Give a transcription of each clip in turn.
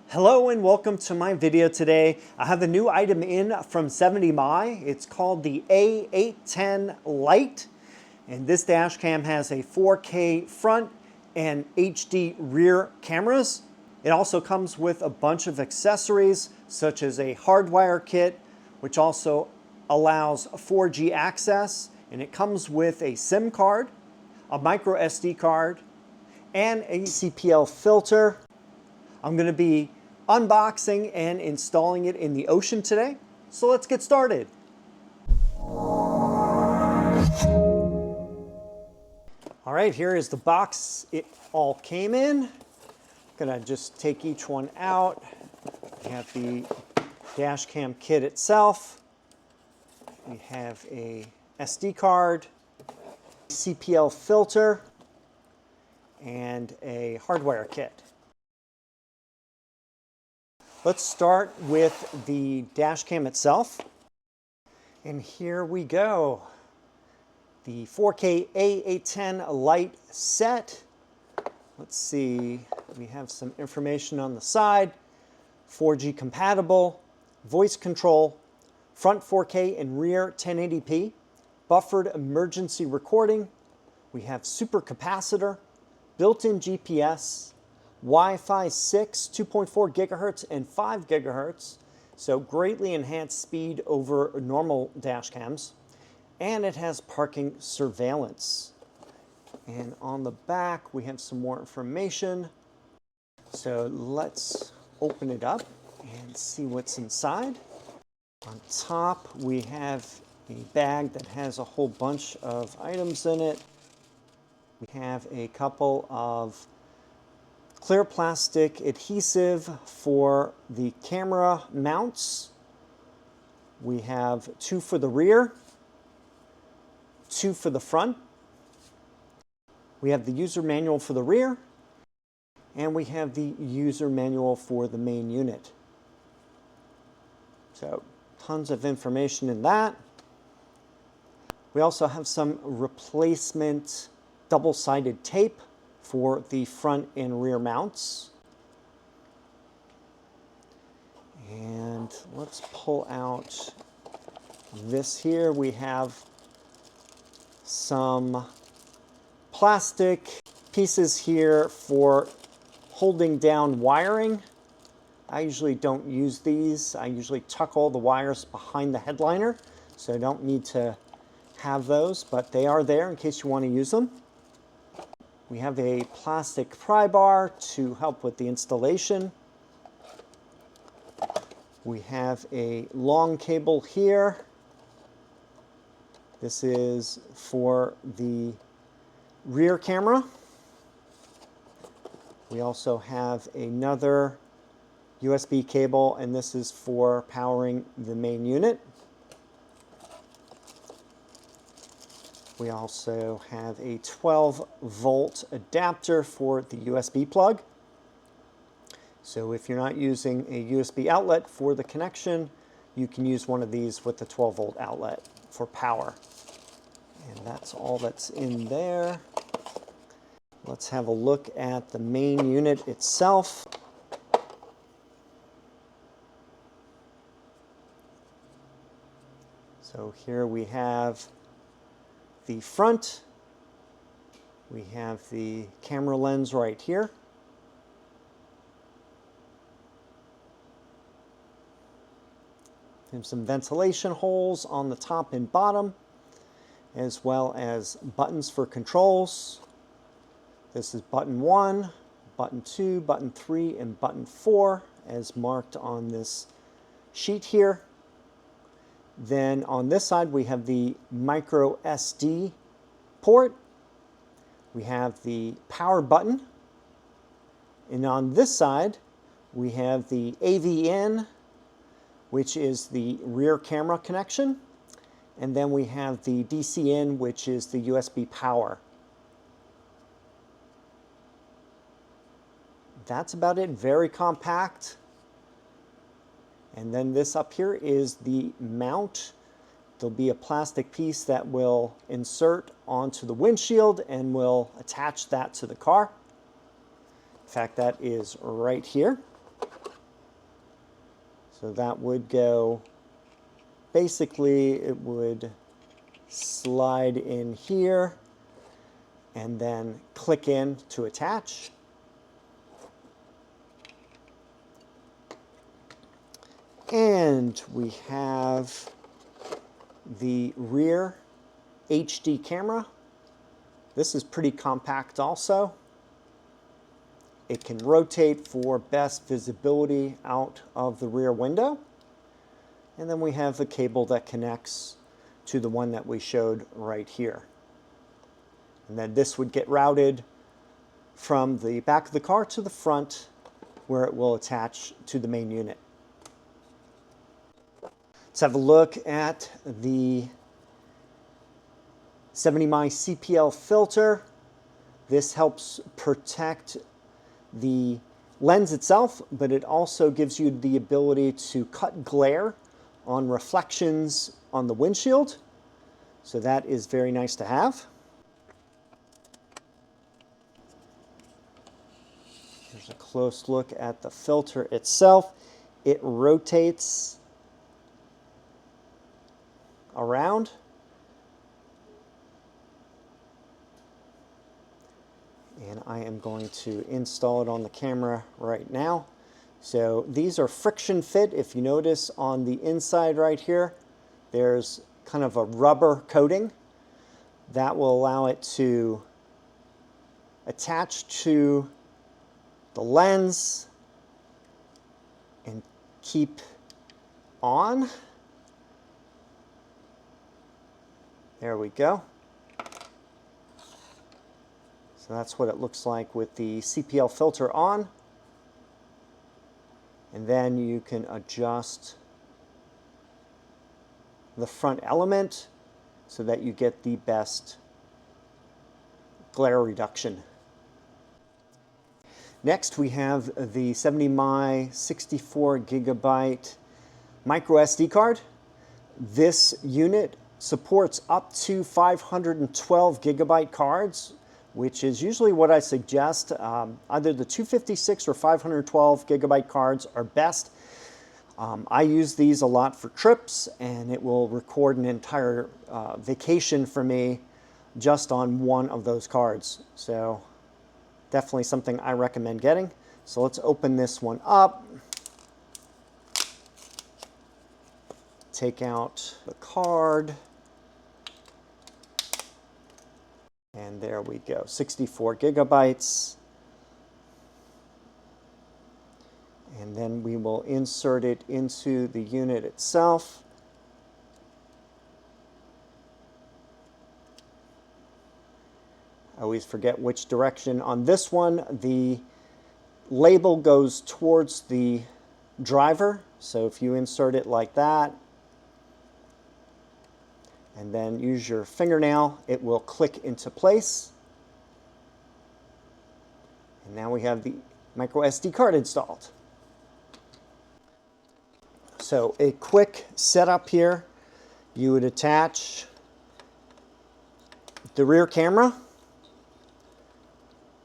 Hello and welcome to my video today. I have a new item in from 70mi. It's called the A810 Lite. And this dash cam has a 4K front and HD rear cameras. It also comes with a bunch of accessories such as a Hardwire Kit, which also allows 4G access. And it comes with a SIM card, a MicroSD card, and a CPL filter. I'm going to be unboxing and installing it in the ocean today. So let's get started. All right, here is the box it all came in. Gonna just take each one out. We have the dash cam kit itself. We have a SD card, CPL filter, and a Hardwire Kit. Let's start with the dash cam itself. And here we go. The 4K A810 Lite set. Let's see, we have some information on the side. 4G compatible, voice control, front 4K and rear 1080p, buffered emergency recording. We have super capacitor, built-in GPS, Wi-Fi 6, 2.4 gigahertz and 5 gigahertz, so greatly enhanced speed over normal dash cams. And it has parking surveillance. And on the back, we have some more information. So let's open it up and see what's inside. On top, we have a bag that has a whole bunch of items in it. We have a couple of clear plastic adhesive for the camera mounts. We have 2 for the rear, 2 for the front. We have the user manual for the rear, and we have the user manual for the main unit. So tons of information in that. We also have some replacement double-sided tape for the front and rear mounts. And let's pull out this here. We have some plastic pieces here for holding down wiring. I usually don't use these. I usually tuck all the wires behind the headliner, so I don't need to have those, but they are there in case you want to use them. We have a plastic pry bar to help with the installation. We have a long cable here. This is for the rear camera. We also have another USB cable, and this is for powering the main unit. We also have a 12-volt adapter for the USB plug. So if you're not using a USB outlet for the connection, you can use one of these with the 12-volt outlet for power. And that's all that's in there. Let's have a look at the main unit itself. So here we have the front. We have the camera lens right here. There's some ventilation holes on the top and bottom, as well as buttons for controls. This is button 1, button 2, button 3, and button 4, as marked on this sheet here. Then on this side, we have the MicroSD port. We have the power button. And on this side, we have the AV in, which is the rear camera connection. And then we have the DC in, which is the USB power. That's about it, very compact. And then this up here is the mount. There'll be a plastic piece that will insert onto the windshield and will attach that to the car. In fact, that is right here. So that would go, basically it would slide in here and then click in to attach. And we have the rear HD camera. This is pretty compact also. It can rotate for best visibility out of the rear window. And then we have the cable that connects to the one that we showed right here. And then this would get routed from the back of the car to the front, where it will attach to the main unit. Let's have a look at the 70mm CPL filter. This helps protect the lens itself, but it also gives you the ability to cut glare on reflections on the windshield. So that is very nice to have. Here's a close look at the filter itself. It rotates around. And I am going to install it on the camera right now. So these are friction fit. If you notice on the inside right here, there's kind of a rubber coating that will allow it to attach to the lens and keep on. There we go. So that's what it looks like with the CPL filter on. And then you can adjust the front element so that you get the best glare reduction. Next, we have the 70mm 64GB MicroSD card. This unit supports up to 512GB cards, which is usually what I suggest. Either the 256 or 512GB cards are best. I use these a lot for trips, and it will record an entire vacation for me just on one of those cards. So definitely something I recommend getting. So let's open this one up. Take out the card. And there we go, 64GB. And then we will insert it into the unit itself. I always forget which direction. On this one, the label goes towards the driver. So if you insert it like that, and then use your fingernail, it will click into place. And now we have the microSD card installed. So a quick setup here. You would attach the rear camera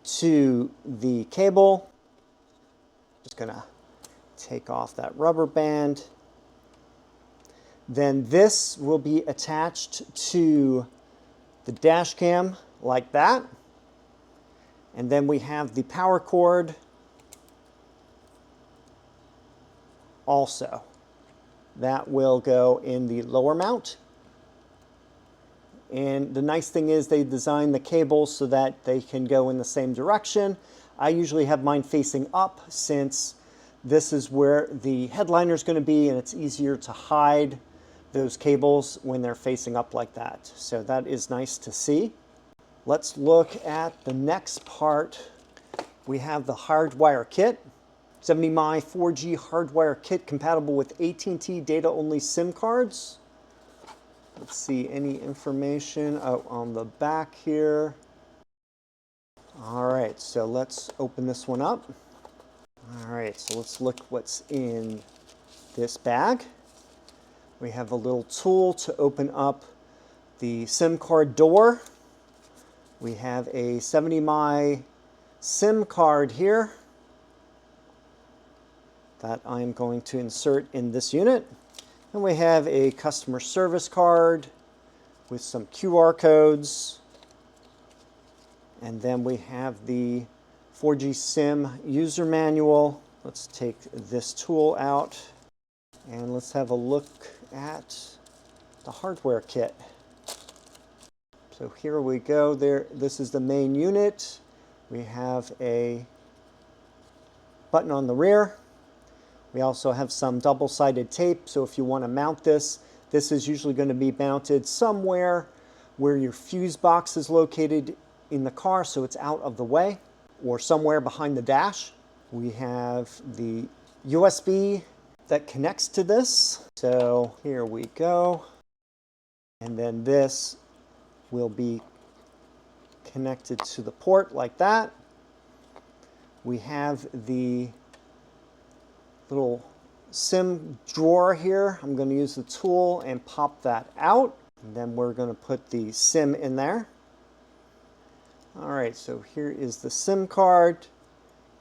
to the cable. Just gonna take off that rubber band. Then this will be attached to the dash cam like that. And then we have the power cord also. That will go in the lower mount. And the nice thing is they designed the cables so that they can go in the same direction. I usually have mine facing up since this is where the headliner is going to be, and it's easier to hide those cables when they're facing up like that. So that is nice to see. Let's look at the next part. We have the Hardwire Kit. 70mm 4G Hardwire Kit compatible with AT&T data-only SIM cards. Let's see any information on the back here. All right, so let's open this one up. All right, so let's look what's in this bag. We have a little tool to open up the SIM card door. We have a 70mm SIM card here. that I'm going to insert in this unit. And we have a customer service card with some QR codes. And then we have the 4G SIM user manual. Let's take this tool out and let's have a look at the hardware kit. So here we go. This is the main unit. We have a button on the rear. We also have some double-sided tape, so if you want to mount this, this is usually going to be mounted somewhere where your fuse box is located in the car, so it's out of the way, or somewhere behind the dash. We have the USB that connects to this. So here we go. And then this will be connected to the port like that. We have the little SIM drawer here. I'm going to use the tool and pop that out. And then we're going to put the SIM in there. All right, so here is the SIM card.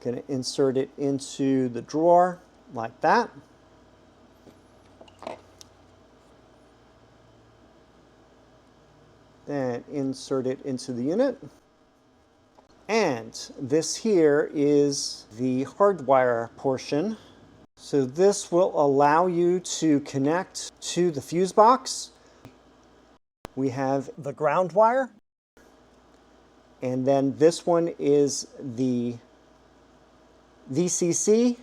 Going to insert it into the drawer like that. Then insert it into the unit. And this here is the hardwire portion. So this will allow you to connect to the fuse box. We have the ground wire. And then this one is the VCC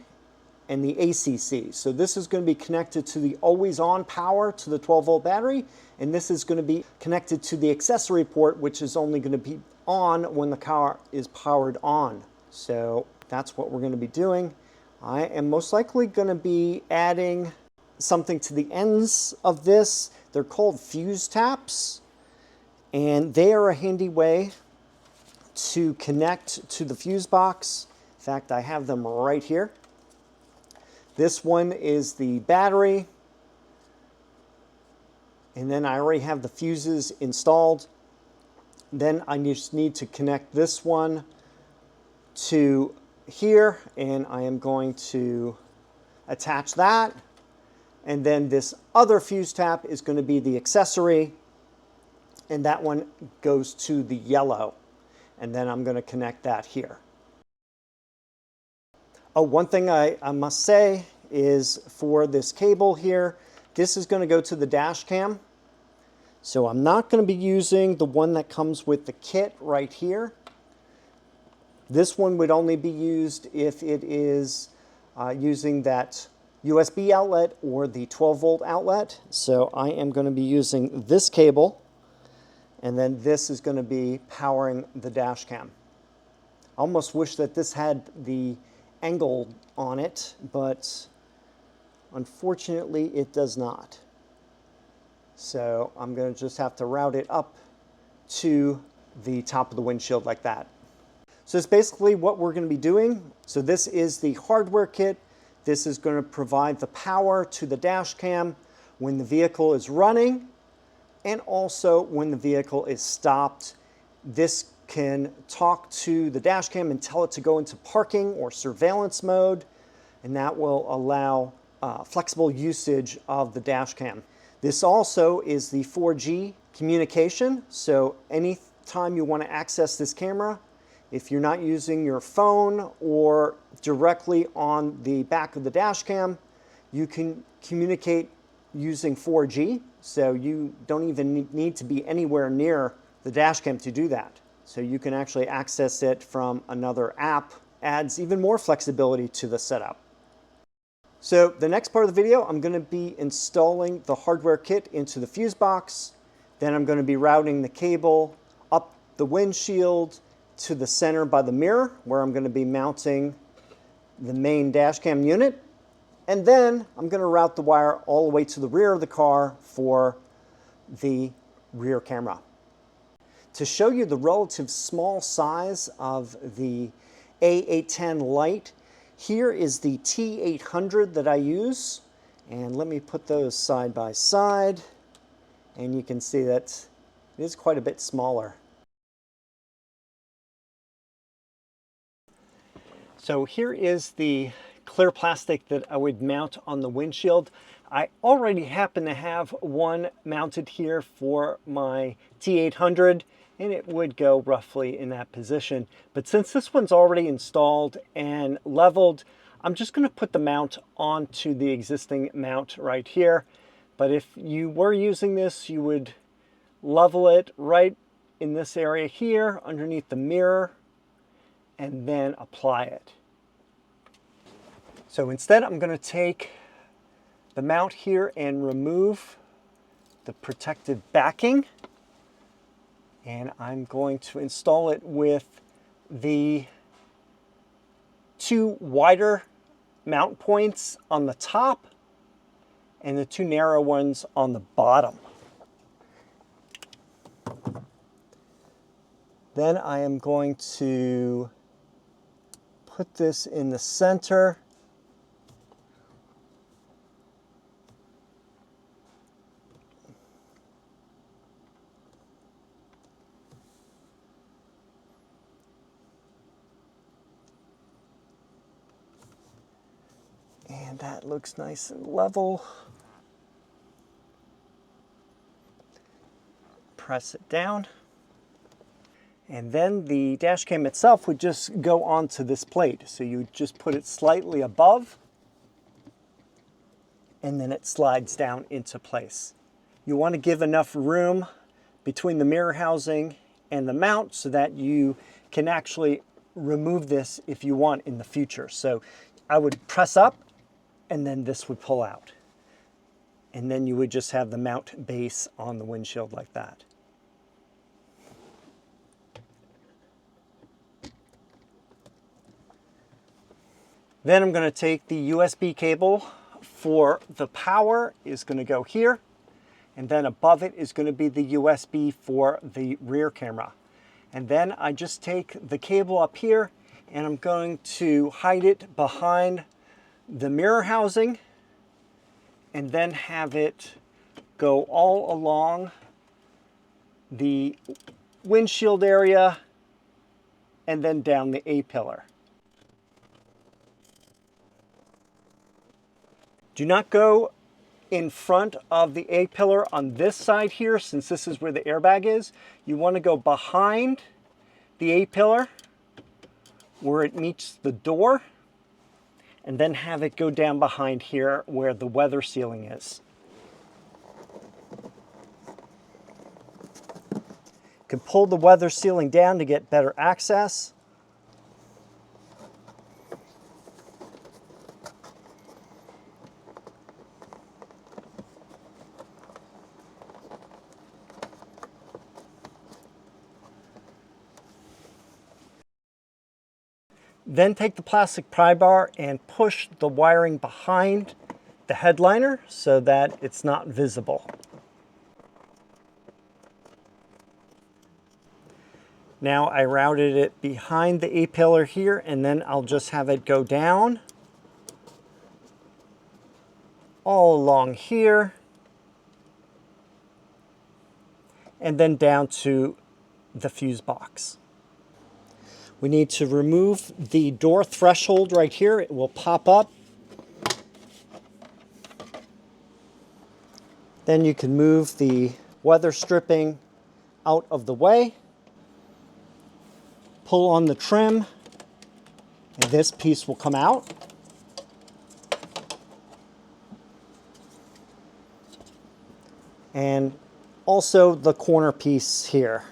and the ACC. So this is going to be connected to the always-on power to the 12-volt battery. And this is going to be connected to the accessory port, which is only going to be on when the car is powered on. So that's what we're going to be doing. I am most likely going to be adding something to the ends of this. They're called fuse taps, and they are a handy way to connect to the fuse box. In fact, I have them right here. This one is the battery, and then I already have the fuses installed. Then I just need to connect this one to here, and I am going to attach that. And then this other fuse tap is going to be the accessory, and that one goes to the yellow. And then I'm going to connect that here. Oh, one thing I must say is for this cable here, this is going to go to the dash cam. So I'm not going to be using the one that comes with the kit right here. This one would only be used if it is using that USB outlet or the 12-volt outlet. So I am going to be using this cable, and then this is going to be powering the dash cam. I almost wish that this had the angle on it, but unfortunately it does not. So I'm going to just have to route it up to the top of the windshield like that. So it's basically what we're going to be doing. So this is the hardware kit. This is going to provide the power to the dash cam when the vehicle is running, and also when the vehicle is stopped. This can talk to the dash cam and tell it to go into parking or surveillance mode, and that will allow flexible usage of the dash cam. This also is the 4G communication, so anytime you want to access this camera, if you're not using your phone or directly on the back of the dash cam, you can communicate using 4G, so you don't even need to be anywhere near the dash cam to do that. So you can actually access it from another app. Adds even more flexibility to the setup. So the next part of the video, I'm going to be installing the hardware kit into the fuse box. Then I'm going to be routing the cable up the windshield to the center by the mirror, where I'm going to be mounting the main dash cam unit. And then I'm going to route the wire all the way to the rear of the car for the rear camera. To show you the relative small size of the A810 Lite, here is the T800 that I use. And let me put those side by side. And you can see that it is quite a bit smaller. So here is the clear plastic that I would mount on the windshield. I already happen to have one mounted here for my T800, and it would go roughly in that position. But since this one's already installed and leveled, I'm just going to put the mount onto the existing mount right here. But if you were using this, you would level it right in this area here underneath the mirror and then apply it. So instead, I'm going to take the mount here and remove the protective backing, and I'm going to install it with the two wider mount points on the top and the two narrow ones on the bottom. Then I am going to put this in the center. And that looks nice and level. Press it down. And then the dash cam itself would just go onto this plate. So you just put it slightly above, and then it slides down into place. You want to give enough room between the mirror housing and the mount so that you can actually remove this if you want in the future. So I would press up, and then this would pull out. And then you would just have the mount base on the windshield like that. Then I'm going to take the USB cable for the power is going to go here, and then above it is going to be the USB for the rear camera. And then I just take the cable up here and I'm going to hide it behind the mirror housing and then have it go all along the windshield area and then down the A-pillar. Do not go in front of the A-pillar on this side here, since this is where the airbag is. You want to go behind the A-pillar where it meets the door, and then have it go down behind here where the weather sealing is. You can pull the weather sealing down to get better access. Then take the plastic pry bar and push the wiring behind the headliner so that it's not visible. Now I routed it behind the A-pillar here, and then I'll just have it go down all along here and then down to the fuse box. We need to remove the door threshold right here. It will pop up. Then you can move the weather stripping out of the way. Pull on the trim, and this piece will come out. And also the corner piece here.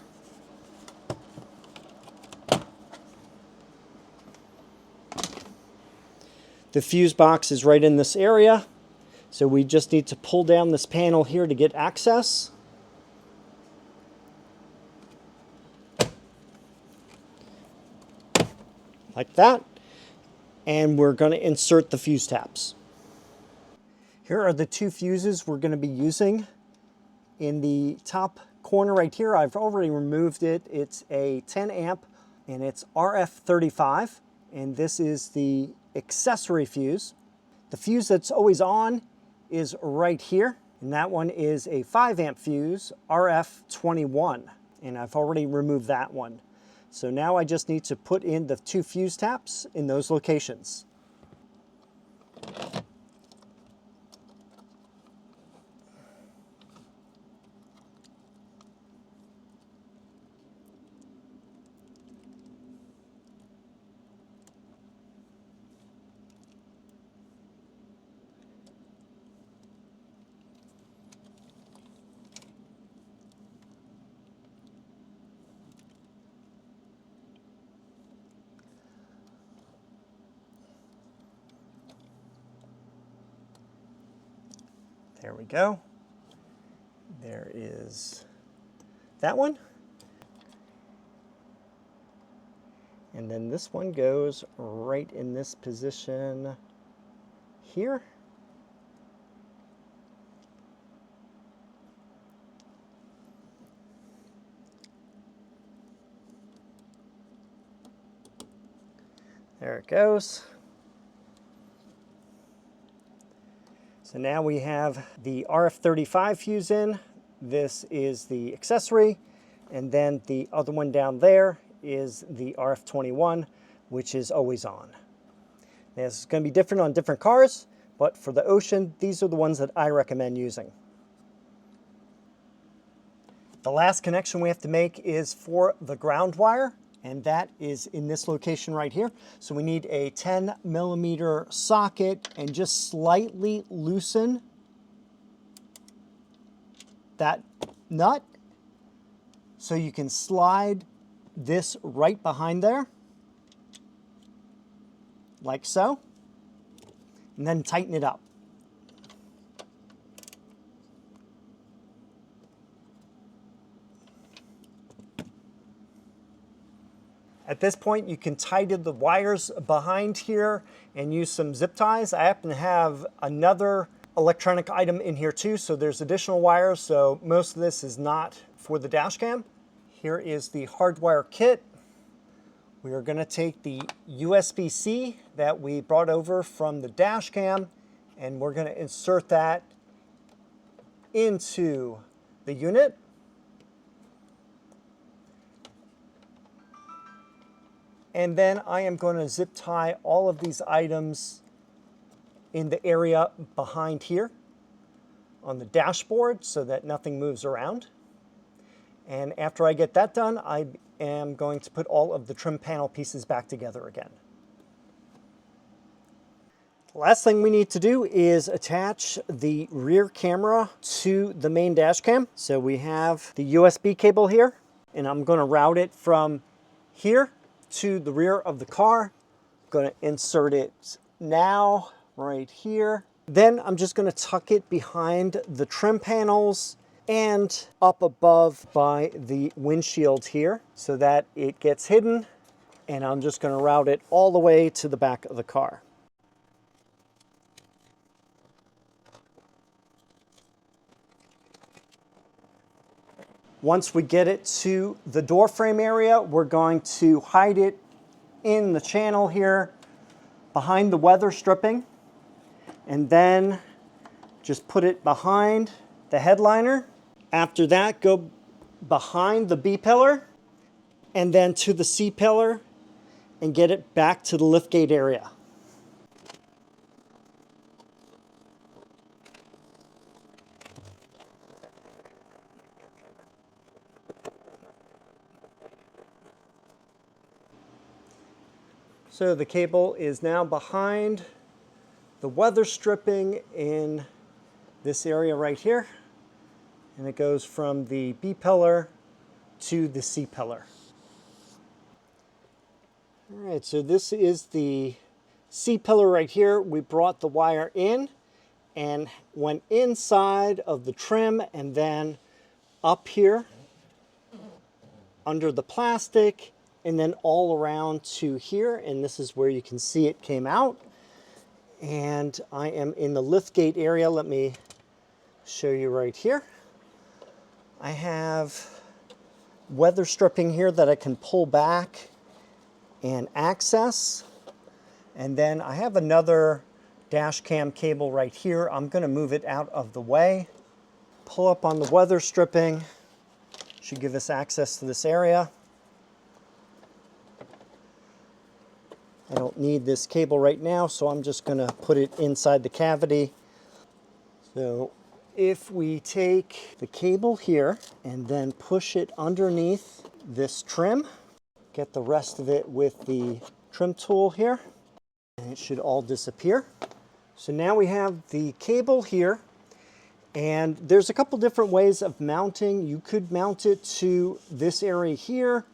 The fuse box is right in this area, so we just need to pull down this panel here to get access. Like that. And we're going to insert the fuse taps. Here are the two fuses we're going to be using. In the top corner right here, I've already removed it. It's a 10 amp and it's RF35, and this is the accessory fuse. The fuse that's always on is right here, and that one is a 5 amp fuse, RF21, and I've already removed that one. So now I just need to put in the two fuse taps in those locations. There we go. There is that one. And then this one goes right in this position here. There it goes. So now we have the RF35 fuse in. This is the accessory. And then the other one down there is the RF21, which is always on. Now, this is going to be different on different cars, but for the Ocean, these are the ones that I recommend using. The last connection we have to make is for the ground wire, and that is in this location right here. So we need a 10mm socket and just slightly loosen that nut so you can slide this right behind there, like so, and then tighten it up. At this point, you can tighten the wires behind here and use some zip ties. I happen to have another electronic item in here too, so there's additional wires, so most of this is not for the dash cam. Here is the Hardwire Kit. We are going to take the USB-C that we brought over from the dash cam, and we're going to insert that into the unit. And then I am going to zip tie all of these items in the area behind here on the dashboard so that nothing moves around. And after I get that done, I am going to put all of the trim panel pieces back together again. The last thing we need to do is attach the rear camera to the main dash cam. So we have the USB cable here, and I'm going to route it from here to the rear of the car. I'm going to insert it now right here. Then I'm just going to tuck it behind the trim panels and up above by the windshield here so that it gets hidden, and I'm just going to route it all the way to the back of the car. Once we get it to the door frame area, we're going to hide it in the channel here behind the weather stripping, and then just put it behind the headliner. After that, go behind the B pillar and then to the C pillar and get it back to the liftgate area. So the cable is now behind the weather stripping in this area right here, and it goes from the B pillar to the C pillar. All right, so this is the C pillar right here. We brought the wire in and went inside of the trim and then up here under the plastic, and then all around to here, and this is where you can see it came out. And I am in the liftgate area. Let me show you right here. I have weather stripping here that I can pull back and access. And then I have another dash cam cable right here. I'm going to move it out of the way. Pull up on the weather stripping. Should give us access to this area. I don't need this cable right now, so I'm just going to put it inside the cavity. So if we take the cable here and then push it underneath this trim, get the rest of it with the trim tool here, and it should all disappear. So now we have the cable here, and there's a couple different ways of mounting. You could mount it to this area here.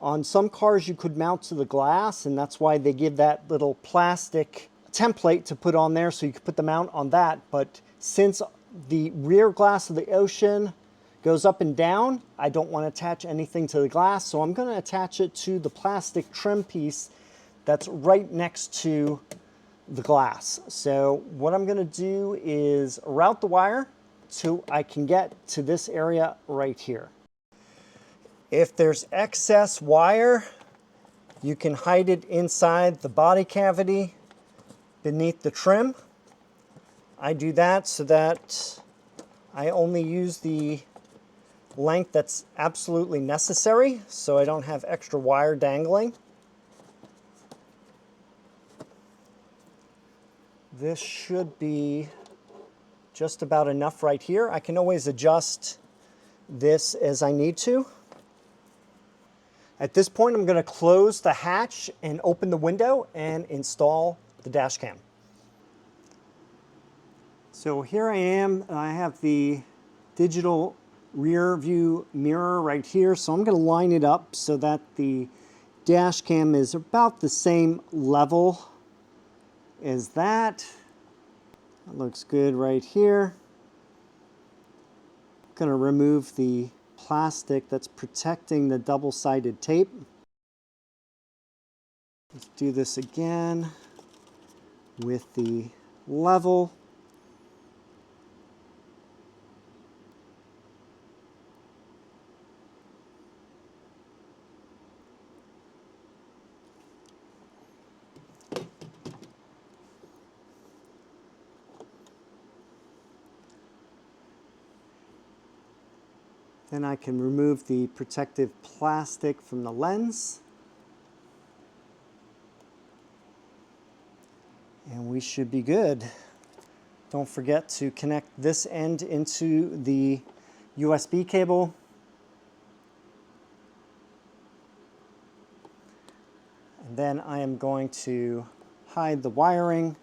On some cars you could mount to the glass, and that's why they give that little plastic template to put on there, so you could put the mount on that. But since the rear glass of the Ocean goes up and down. I don't want to attach anything to the glass, so I'm going to attach it to the plastic trim piece that's right next to the glass. So what I'm going to do is route the wire so I can get to this area right here. If there's excess wire, you can hide it inside the body cavity beneath the trim. I do that so that I only use the length that's absolutely necessary, so I don't have extra wire dangling. This should be just about enough right here. I can always adjust this as I need to. At this point, I'm going to close the hatch and open the window and install the dash cam. So here I am. I have the digital rear view mirror right here. So I'm going to line it up so that the dash cam is about the same level as that. That looks good right here. I'm going to remove the plastic that's protecting the double-sided tape. Let's do this again with the level. Then I can remove the protective plastic from the lens. And we should be good. Don't forget to connect this end into the USB cable. And then I am going to hide the wiring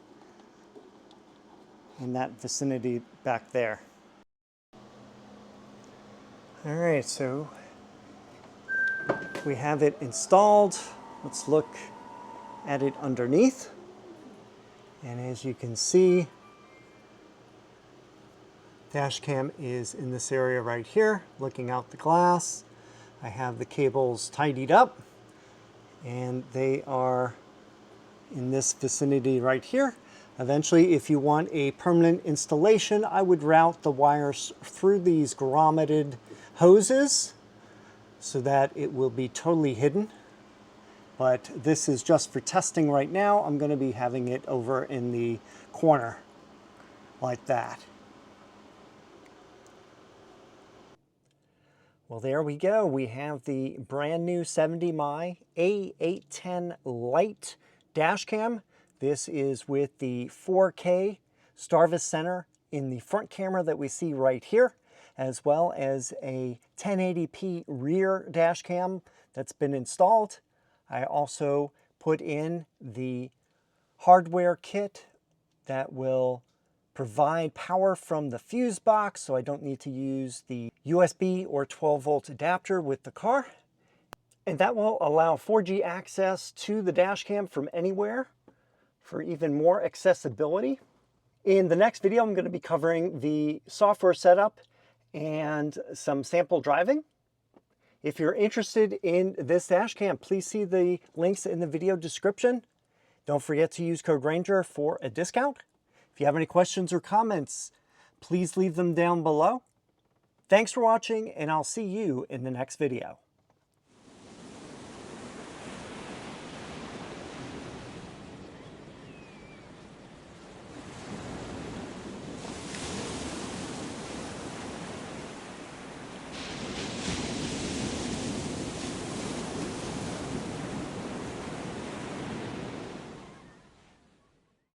in that vicinity back there. All right, so we have it installed. Let's look at it underneath. And as you can see, dash cam is in this area right here, looking out the glass. I have the cables tidied up, and they are in this vicinity right here. Eventually, if you want a permanent installation, I would route the wires through these grommeted hoses so that it will be totally hidden. But this is just for testing right now. I'm going to be having it over in the corner like that. Well, there we go. We have the brand new 70mm A810 Lite dash cam. This is with the 4K Starvis Center in the front camera that we see right here, as well as a 1080p rear dash cam that's been installed. I also put in the Hardwire Kit that will provide power from the fuse box, so I don't need to use the USB or 12-volt adapter with the car. And that will allow 4G access to the dash cam from anywhere for even more accessibility. In the next video, I'm going to be covering the software setup and some sample driving. If you're interested in this dash cam, please see the links in the video description. Don't forget to use code RANGER for a discount. If you have any questions or comments, please leave them down below. Thanks for watching, and I'll see you in the next video.